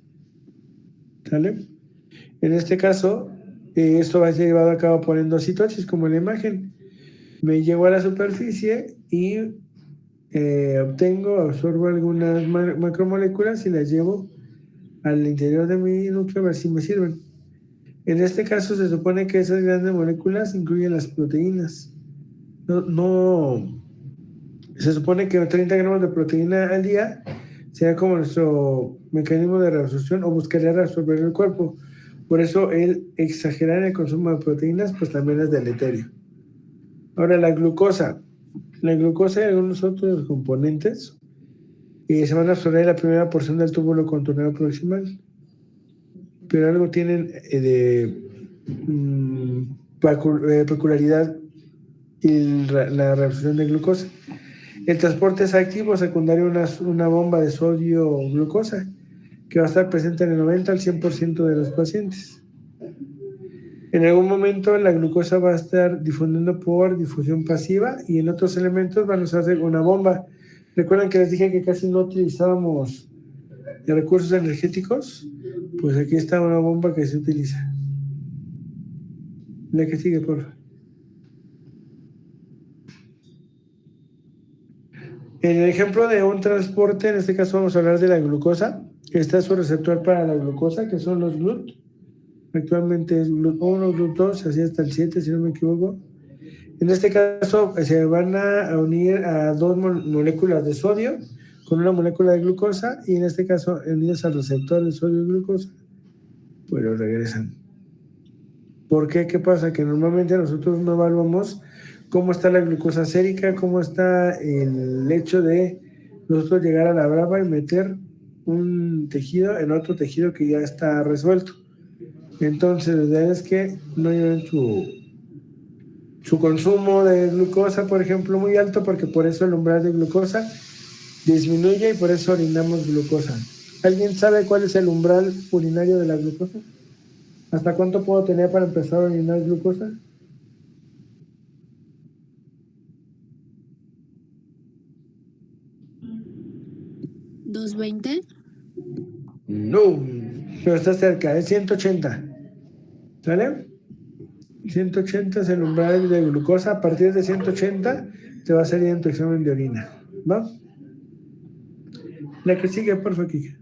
[SPEAKER 4] ¿Sale? En este caso, esto va a ser llevado a cabo por endocitosis, como en la imagen. Me llevo a la superficie y absorbo algunas macromoléculas y las llevo al interior de mi núcleo a ver si me sirven. En este caso se supone que esas grandes moléculas incluyen las proteínas. Se supone que 30 gramos de proteína al día sería como nuestro mecanismo de reabsorción o buscaría reabsorber el cuerpo. Por eso el exagerar el consumo de proteínas pues también es deleterio. Ahora la glucosa. La glucosa y algunos otros componentes se van a absorber en la primera porción del túbulo contorneo proximal. Pero algo tienen de peculiaridad y la reabsorción de glucosa. El transporte es activo secundario una bomba de sodio-glucosa que va a estar presente en el 90 al 100% de los pacientes. En algún momento la glucosa va a estar difundiendo por difusión pasiva y en otros elementos van a usarse una bomba. ¿Recuerdan que les dije que casi no utilizábamos recursos energéticos? Pues aquí está una bomba que se utiliza. La que sigue, por favor. En el ejemplo de un transporte, en este caso vamos a hablar de la glucosa. Está su receptor para la glucosa, que son los GLUT. Actualmente es GLUT1, GLUT2, así hasta el 7, si no me equivoco. En este caso se van a unir a dos moléculas de sodio con una molécula de glucosa y en este caso unidas al receptor de sodio y glucosa, pues lo regresan. ¿Por qué? ¿Qué pasa? Que normalmente nosotros no evaluamos cómo está la glucosa sérica, cómo está el hecho de nosotros llegar a la brava y meter un tejido en otro tejido que ya está resuelto. Entonces, la idea es que no lleven su consumo de glucosa, por ejemplo, muy alto, porque por eso el umbral de glucosa disminuye y por eso orinamos glucosa. ¿Alguien sabe cuál es el umbral urinario de la glucosa? ¿Hasta cuánto puedo tener para empezar a orinar glucosa?
[SPEAKER 6] ¿220?
[SPEAKER 4] No, pero está cerca, es 180. ¿Sale? 180 es el umbral de glucosa. A partir de 180 te va a salir en tu examen de orina. ¿Va? La que sigue, por favor, Kike.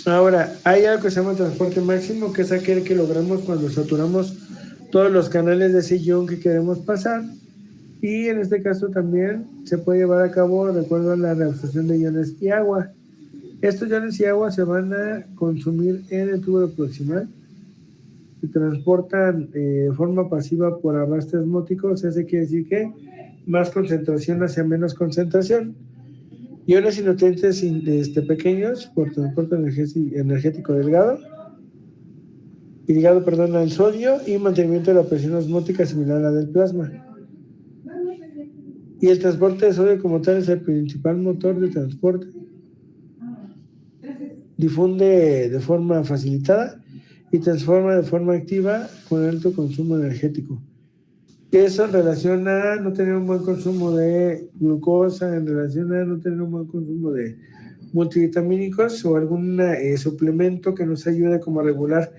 [SPEAKER 4] Ahora, hay algo que se llama transporte máximo, que es aquel que logramos cuando saturamos todos los canales de sillón que queremos pasar. Y en este caso también se puede llevar a cabo de acuerdo a la reabsorción de iones y agua. Estos iones y agua se van a consumir en el túbulo proximal. Se transportan de forma pasiva por arrastre osmótico. Eso quiere decir que más concentración hacia menos concentración. Iones y nutrientes pequeños por transporte energético ligado al sodio y mantenimiento de la presión osmótica similar a la del plasma. Y el transporte de sodio como tal es el principal motor de transporte. Difunde de forma facilitada y transforma de forma activa con alto consumo energético. Eso en relación a no tener un buen consumo de glucosa, en relación a no tener un buen consumo de multivitamínicos o algún suplemento que nos ayude como a regular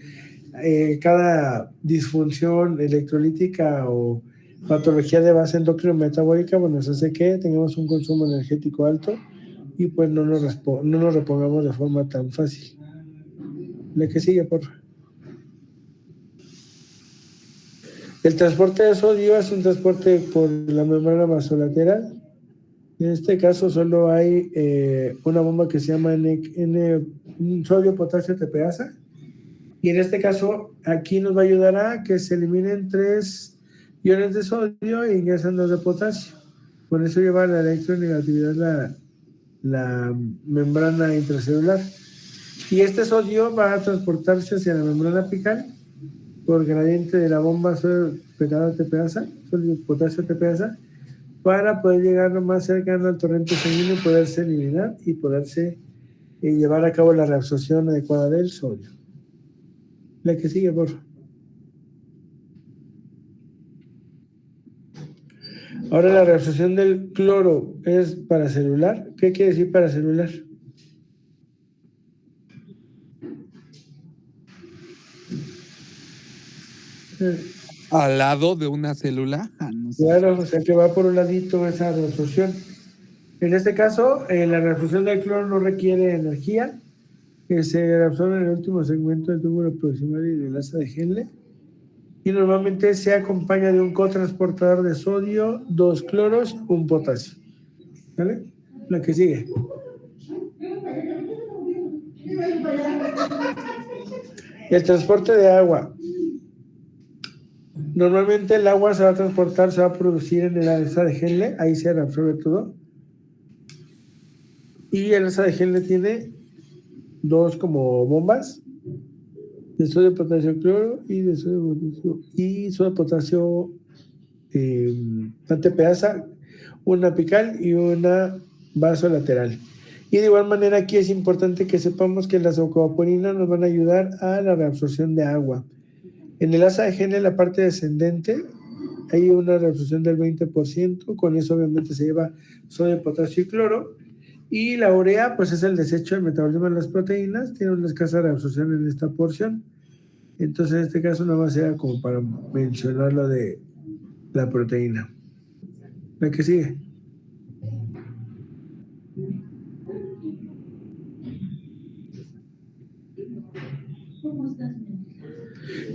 [SPEAKER 4] cada disfunción electrolítica o patología de base endocrino-metabólica, bueno, eso hace que tengamos un consumo energético alto y pues no nos repongamos de forma tan fácil. La que sigue, por favor. El transporte de sodio es un transporte por la membrana vasolateral. En este caso solo hay una bomba que se llama sodio-potasio tepeasa. Y en este caso aquí nos va a ayudar a que se eliminen 3 iones de sodio e ingresan 2 de potasio. Con eso lleva la electronegatividad la membrana intracelular. Y este sodio va a transportarse hacia la membrana apical por gradiente de la bomba sodio-potasio tepeasa, para poder llegar lo más cercano al torrente sanguíneo, poderse eliminar y poderse llevar a cabo la reabsorción adecuada del sodio. La que sigue, por favor. Ahora la reabsorción del cloro es paracelular. ¿Qué quiere decir paracelular?
[SPEAKER 1] Al lado de una célula. No sé.
[SPEAKER 4] Claro, o sea que va por un ladito esa reabsorción. En este caso, la reabsorción del cloro no requiere energía, que se reabsorbe en el último segmento del túbulo proximal y del asa de Henle. Y normalmente se acompaña de un cotransportador de sodio, 2 cloros, 1 potasio. ¿Vale? La que sigue. El transporte de agua. Normalmente el agua se va a transportar, se va a producir en el asa de Henle, ahí se reabsorbe todo. Y el asa de Henle tiene 2 como bombas de sodio, potasio, cloro y de sodio, potasio y sodio, potasio ATPasa, una apical y una vasolateral. Y de igual manera aquí es importante que sepamos que las aquaponinas nos van a ayudar a la reabsorción de agua. En el asa de Henle, la parte descendente, hay una reabsorción del 20%, con eso obviamente se lleva sodio, potasio y cloro. Y la urea, pues es el desecho del metabolismo de las proteínas, tiene una escasa reabsorción en esta porción. Entonces, en este caso, nada más era como para mencionar lo de la proteína. La que sigue.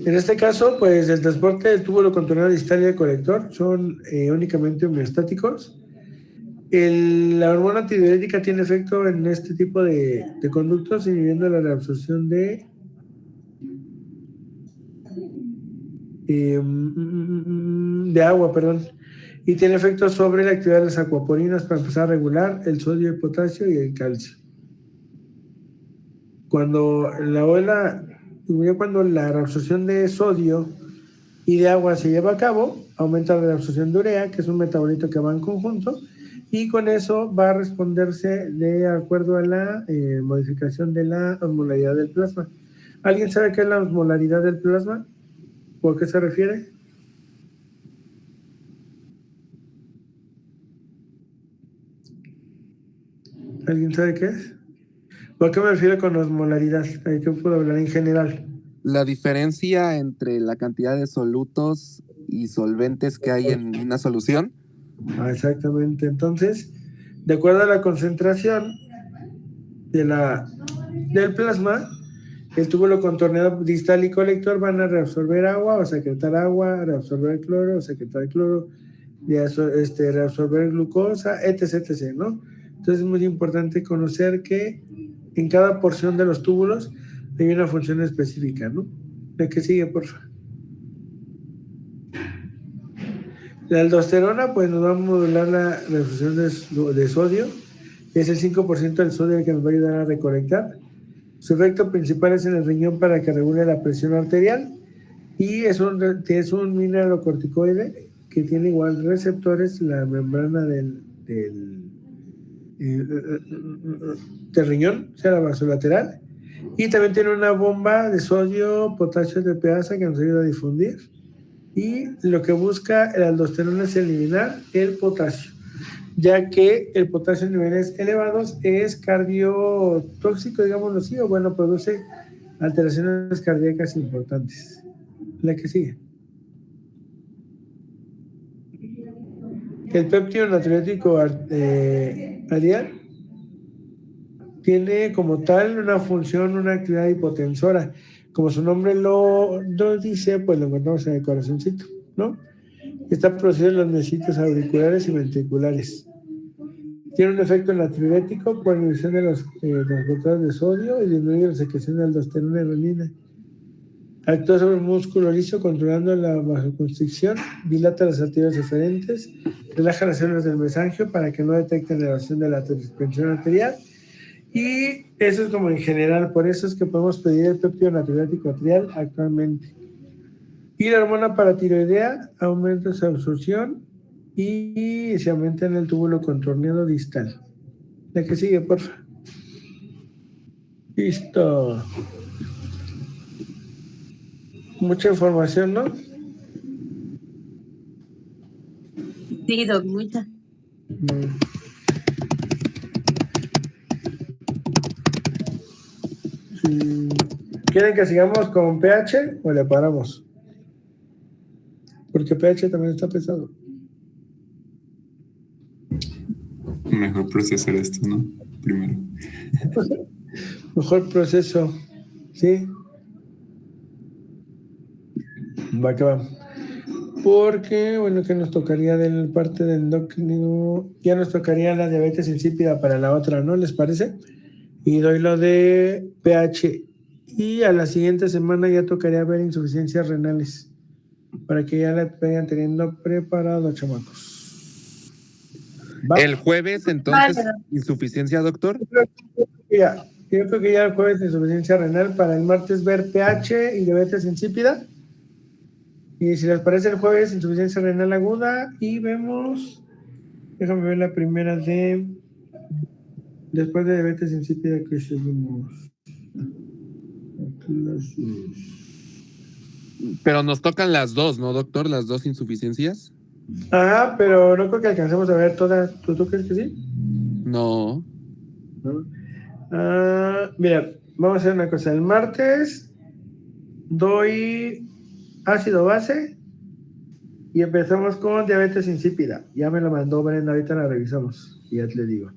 [SPEAKER 4] En este caso, pues el transporte del túbulo contornado distal y el colector son únicamente homeostáticos. La hormona tiroidética tiene efecto en este tipo de conductos, inhibiendo la reabsorción de agua, perdón, y tiene efecto sobre la actividad de las aquaponinas para empezar a regular el sodio, el potasio y el calcio. Cuando la reabsorción de sodio y de agua se lleva a cabo, aumenta la reabsorción de urea, que es un metabolito que va en conjunto, y con eso va a responderse de acuerdo a la modificación de la osmolaridad del plasma. ¿Alguien sabe qué es la osmolaridad del plasma? ¿O a qué se refiere? ¿Alguien sabe qué es? ¿O a qué me refiero con osmolaridad? ¿De qué puedo hablar en general?
[SPEAKER 1] La diferencia entre la cantidad de solutos y solventes que hay en una solución.
[SPEAKER 4] Exactamente. Entonces, de acuerdo a la concentración del plasma, el túbulo contorneado distal y colector van a reabsorber agua o secretar agua, reabsorber cloro o secretar cloro, reabsorber glucosa, etc., ¿no? Entonces es muy importante conocer que en cada porción de los túbulos hay una función específica, ¿no? La que sigue, por favor. La aldosterona, pues nos va a modular la reabsorción de sodio. Es el 5% del sodio el que nos va a ayudar a recolectar. Su efecto principal es en el riñón para que regule la presión arterial y es un mineralocorticoide que tiene igual receptores, la membrana del riñón, o sea, la vasolateral, y también tiene una bomba de sodio, potasio de ATPasa que nos ayuda a difundir. Y lo que busca el aldosterona es eliminar el potasio, ya que el potasio en niveles elevados es cardiotóxico, digámoslo así, o bueno, produce alteraciones cardíacas importantes. La que sigue. El péptido natriurético areal tiene como tal una función, una actividad hipotensora. Como su nombre lo dice, pues lo encontramos en el corazoncito, ¿no? Está producido en los miocitos auriculares y ventriculares. Tiene un efecto natriurético por inhibición de los transportadores de sodio y disminuye la secreción de aldosterona y renina. Actúa sobre el músculo liso controlando la vasoconstricción, dilata las arterias eferentes, relaja las células del mesangio para que no detecten elevación de la tensión arterial. Y eso es como en general, por eso es que podemos pedir el péptido natriurético atrial actualmente. Y la hormona paratiroidea aumenta su absorción y se aumenta en el túbulo contorneado distal. La que sigue, porfa. Listo. Mucha información, ¿no?
[SPEAKER 2] Sí, doc, mucha.
[SPEAKER 4] Sí. ¿Quieren que sigamos con pH o le paramos? Porque pH también está pesado.
[SPEAKER 5] Mejor procesar esto, ¿no? Primero.
[SPEAKER 4] Mejor proceso. ¿Sí? Va que va. Porque, bueno, que nos tocaría del parte del endocrino, ya nos tocaría la diabetes insípida para la otra, ¿no? ¿Les parece? Y doy lo de pH. Y a la siguiente semana ya tocaría ver insuficiencias renales, para que ya la vayan teniendo preparado, chamacos. ¿Va?
[SPEAKER 1] El jueves, entonces,
[SPEAKER 2] Vale.
[SPEAKER 1] insuficiencia, doctor.
[SPEAKER 4] Yo creo que ya el jueves insuficiencia renal, para el martes ver pH y diabetes insípida. Y si les parece el jueves, insuficiencia renal aguda y vemos, déjame ver la primera de, después de diabetes insípida que seguimos.
[SPEAKER 1] Pero nos tocan las dos, ¿no, doctor? Las dos insuficiencias.
[SPEAKER 4] Ajá, pero no creo que alcancemos a ver todas. ¿Tú crees que sí?
[SPEAKER 1] No.
[SPEAKER 4] ¿No? Mira, vamos a hacer una cosa. El martes doy ácido base y empezamos con diabetes insípida. Ya me lo mandó Brenda, ahorita la revisamos y ya te le digo.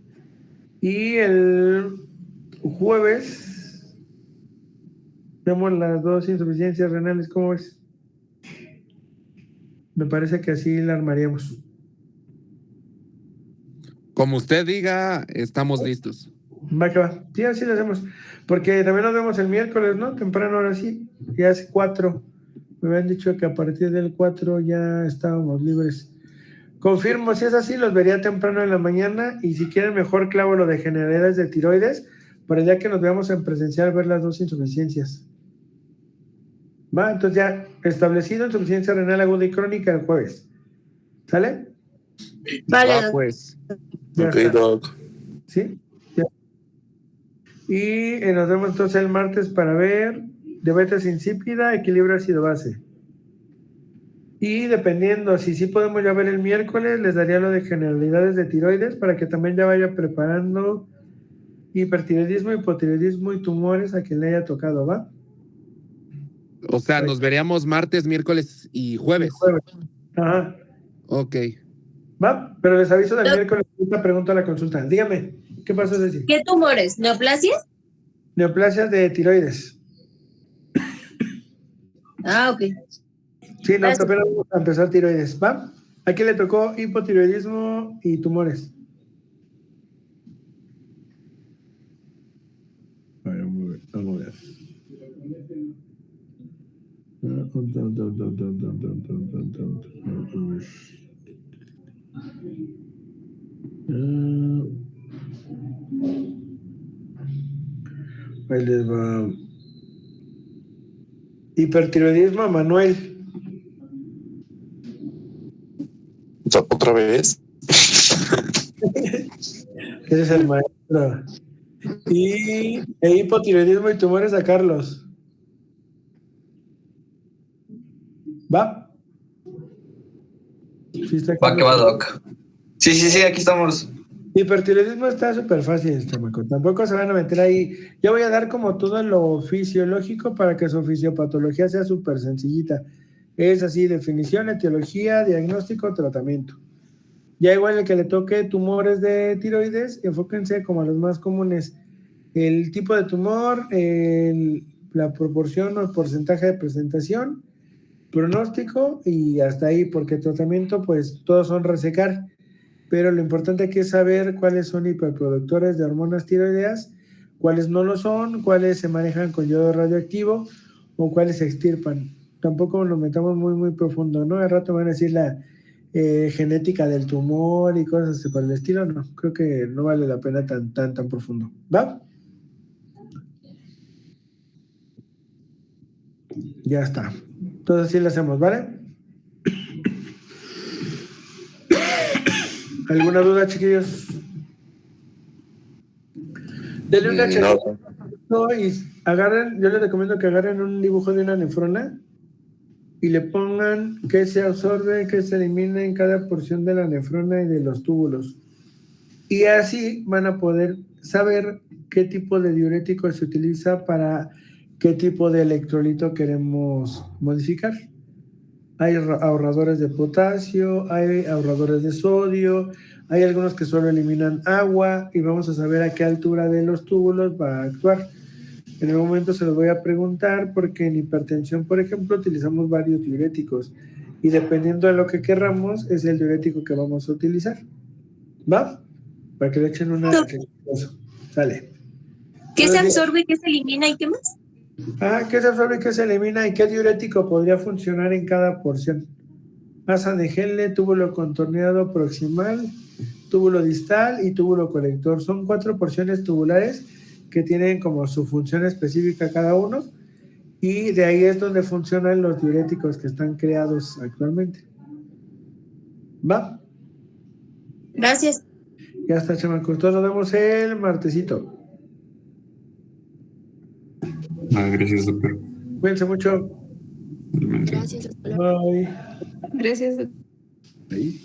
[SPEAKER 4] Y el jueves vemos las dos insuficiencias renales. ¿Cómo ves? Me parece que así la armaríamos.
[SPEAKER 1] Como usted diga, estamos listos.
[SPEAKER 4] Va que va. Sí, así lo hacemos. Porque también nos vemos el miércoles, ¿no? Temprano ahora sí. Ya es 4. Me habían dicho que a partir del 4 ya estábamos libres. Confirmo, si es así, los vería temprano en la mañana. Y si quieren, mejor clavo lo de generalidades de tiroides, para ya que nos veamos en presencial ver las dos insuficiencias. Va, entonces ya establecido insuficiencia renal aguda y crónica el jueves. ¿Sale?
[SPEAKER 2] Vale,
[SPEAKER 1] Va,
[SPEAKER 2] doc.
[SPEAKER 1] pues.
[SPEAKER 4] Ya
[SPEAKER 6] Ok,
[SPEAKER 4] está.
[SPEAKER 6] doc.
[SPEAKER 4] ¿Sí? Ya. Y nos vemos entonces el martes para ver diabetes insípida, equilibrio ácido base. Y dependiendo, si sí podemos ya ver el miércoles, les daría lo de generalidades de tiroides para que también ya vaya preparando hipertiroidismo, hipotiroidismo y tumores a quien le haya tocado, ¿va?
[SPEAKER 1] O sea, nos veríamos martes, miércoles y
[SPEAKER 4] El
[SPEAKER 1] jueves.
[SPEAKER 4] jueves. Ajá.
[SPEAKER 1] Ok.
[SPEAKER 4] ¿Va? Pero les aviso del
[SPEAKER 2] Doc.
[SPEAKER 4] miércoles, ahorita pregunto a la consulta. Dígame, ¿qué pasó, Ceci?
[SPEAKER 2] ¿Qué tumores? ¿Neoplasias?
[SPEAKER 4] Neoplasias de tiroides.
[SPEAKER 2] Ah, ok.
[SPEAKER 4] Sí, no,
[SPEAKER 2] Gracias.
[SPEAKER 4] apenas vamos a empezar tiroides, ¿va? Aquí le tocó hipotiroidismo y tumores. A ver, vamos a ver. Ahí les va. Hipertiroidismo a Manuel.
[SPEAKER 6] ¿Otra vez?
[SPEAKER 4] Ese es el maestro. Y hipotiroidismo y tumores a Carlos. ¿Va? Sí, está
[SPEAKER 7] Va que va, doc. Sí, aquí estamos.
[SPEAKER 4] Hipertiroidismo está súper fácil, chamaco. Tampoco se van a meter ahí. Yo voy a dar como todo lo fisiológico para que su fisiopatología sea súper sencillita. Es así, definición, etiología, diagnóstico, tratamiento. Ya igual el que le toque tumores de tiroides, enfóquense como a los más comunes. El tipo de tumor, la proporción o el porcentaje de presentación, pronóstico y hasta ahí, porque el tratamiento, pues todos son resecar. Pero lo importante aquí es saber cuáles son hiperproductores de hormonas tiroideas, cuáles no lo son, cuáles se manejan con yodo radioactivo o cuáles se extirpan. Tampoco nos metamos muy profundo, ¿no? Al rato van a decir la genética del tumor y cosas así por el estilo. No, creo que no vale la pena tan profundo. ¿Va? Ya está. Entonces así lo hacemos, ¿vale? ¿Alguna duda, chiquillos? Denle una chequeada y agarren, yo les recomiendo que agarren un dibujo de una nefrona y le pongan qué se absorbe, qué se elimina en cada porción de la nefrona y de los túbulos. Y así van a poder saber qué tipo de diurético se utiliza para qué tipo de electrolito queremos modificar. Hay ahorradores de potasio, hay ahorradores de sodio, hay algunos que solo eliminan agua y vamos a saber a qué altura de los túbulos va a actuar. En el momento se los voy a preguntar porque en hipertensión, por ejemplo, utilizamos varios diuréticos y dependiendo de lo que querramos es el diurético que vamos a utilizar. ¿Va? Para que le echen una... Sale.
[SPEAKER 2] ¿Qué se absorbe, qué se elimina y qué más?
[SPEAKER 4] ¿Qué se absorbe, qué se elimina y qué diurético podría funcionar en cada porción? Masa de Henle, túbulo contorneado proximal, túbulo distal y túbulo colector. Son 4 porciones tubulares que tienen como su función específica cada uno y de ahí es donde funcionan los diuréticos que están creados actualmente. ¿Va?
[SPEAKER 2] Gracias.
[SPEAKER 4] Ya está, chamacos. Todos nos vemos el martesito.
[SPEAKER 5] Gracias, doctor.
[SPEAKER 4] Cuídense mucho.
[SPEAKER 5] Igualmente.
[SPEAKER 8] Gracias. Hasta luego.
[SPEAKER 4] Bye.
[SPEAKER 8] Gracias.
[SPEAKER 4] Bye.